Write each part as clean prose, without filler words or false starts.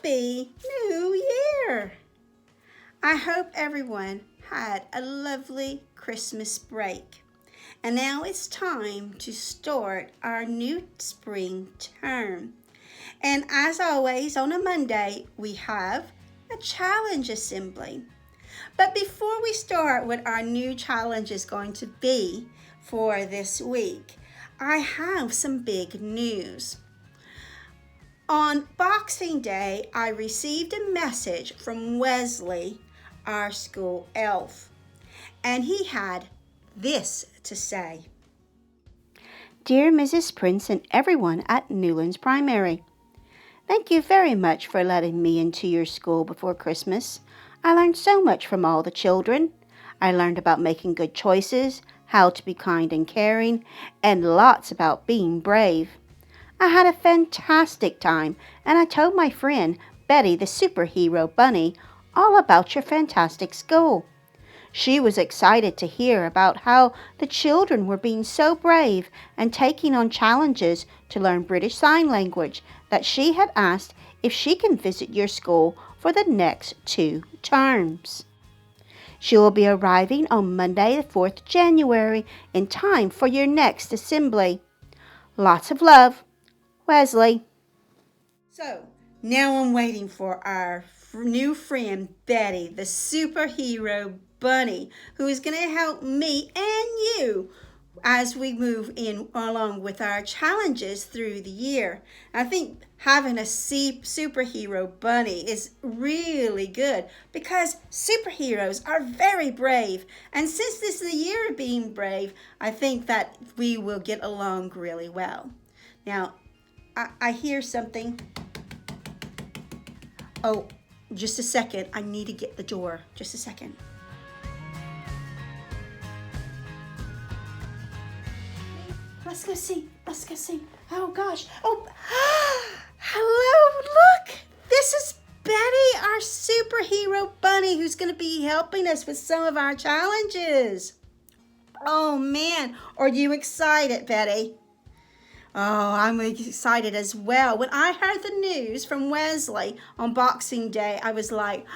Happy New Year! I hope everyone had a lovely Christmas break. And now it's time to start our new spring term. And as always, on a Monday, we have a challenge assembly. But before we start what our new challenge is going to be for this week, I have some big news. On Boxing Day, I received a message from Wesley, our school elf, and he had this to say. Dear Mrs. Prince and everyone at Newlands Primary, thank you very much for letting me into your school before Christmas. I learned so much from all the children. I learned about making good choices, how to be kind and caring, and lots about being brave. I had a fantastic time, and I told my friend, Betty the Superhero Bunny, all about your fantastic school. She was excited to hear about how the children were being so brave and taking on challenges to learn British Sign Language that she had asked if she can visit your school for the next 2 terms. She will be arriving on Monday the 4th January in time for your next assembly. Lots of love. Wesley. So, now I'm waiting for our new friend Betty, the Superhero Bunny, who is going to help me and you as we move in along with our challenges through the year. I think having a superhero bunny is really good because superheroes are very brave. And since this is the year of being brave, I think that we will get along really well. Now, I hear something. Oh, just a second. I need to get the door. Just a second. Let's go see. Let's go see. Oh, gosh. Oh, hello. Look. This is Betty, our superhero bunny, who's going to be helping us with some of our challenges. Oh, man. Are you excited, Betty? Oh, I'm excited as well. When I heard the news from Wesley on Boxing Day, I was like,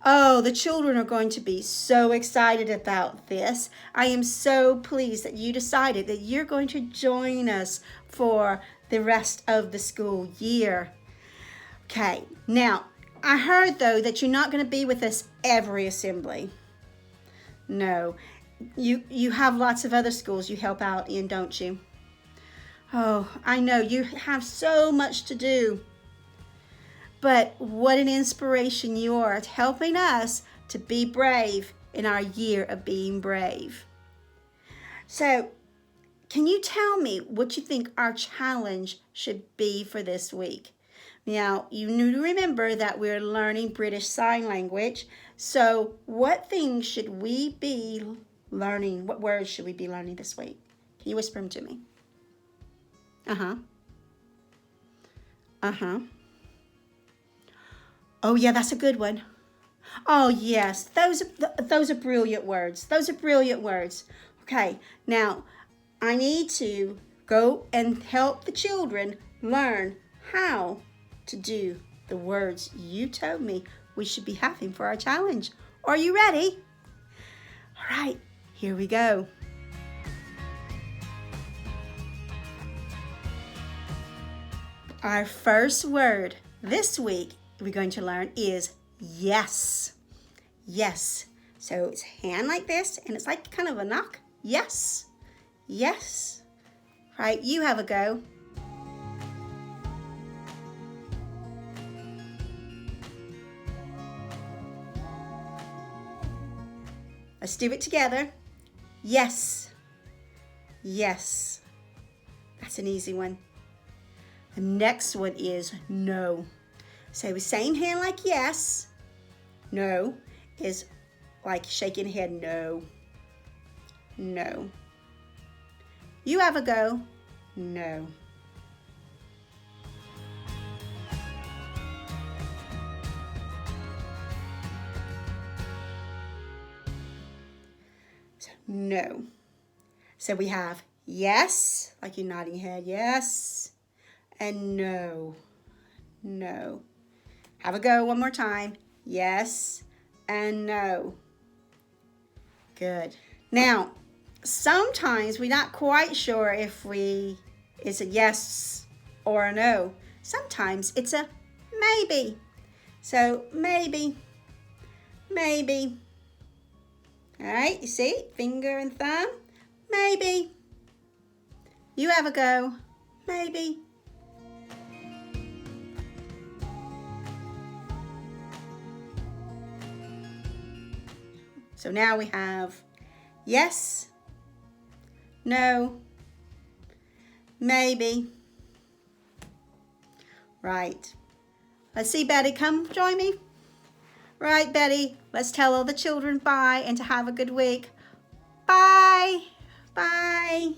oh, the children are going to be so excited about this. I am so pleased that you decided that you're going to join us for the rest of the school year. Okay, now, I heard, though, that you're not going to be with us every assembly. No, you have lots of other schools you help out in, don't you? Oh, I know you have so much to do. But what an inspiration you are at helping us to be brave in our year of being brave. So, can you tell me what you think our challenge should be for this week? Now, you need to remember that we're learning British Sign Language. So, what things should we be learning? What words should we be learning this week? Can you whisper them to me? Uh-huh. Uh-huh. Oh, yeah, that's a good one. Oh, yes, those are brilliant words. Those are brilliant words. Okay, now I need to go and help the children learn how to do the words you told me we should be having for our challenge. Are you ready? All right, here we go. Our first word this week we're going to learn is yes. Yes. So it's hand like this, and it's like kind of a knock. Yes. Yes. Right, you have a go. Let's do it together. Yes. Yes. That's an easy one. The next one is no. So the same hand like yes. No is like shaking head no. No. You have a go. No. So, no. So we have yes, like you're nodding your head, yes, and no. No. Have a go one more time. Yes and no. Good. Now, sometimes we're not quite sure if it's a yes or a no. Sometimes it's a maybe. So maybe. All right, you see? Finger and thumb. Maybe. You have a go. Maybe. So now we have yes, no, maybe. Right. Let's see, Betty, come join me. Right, Betty, let's tell all the children bye and to have a good week. Bye. Bye.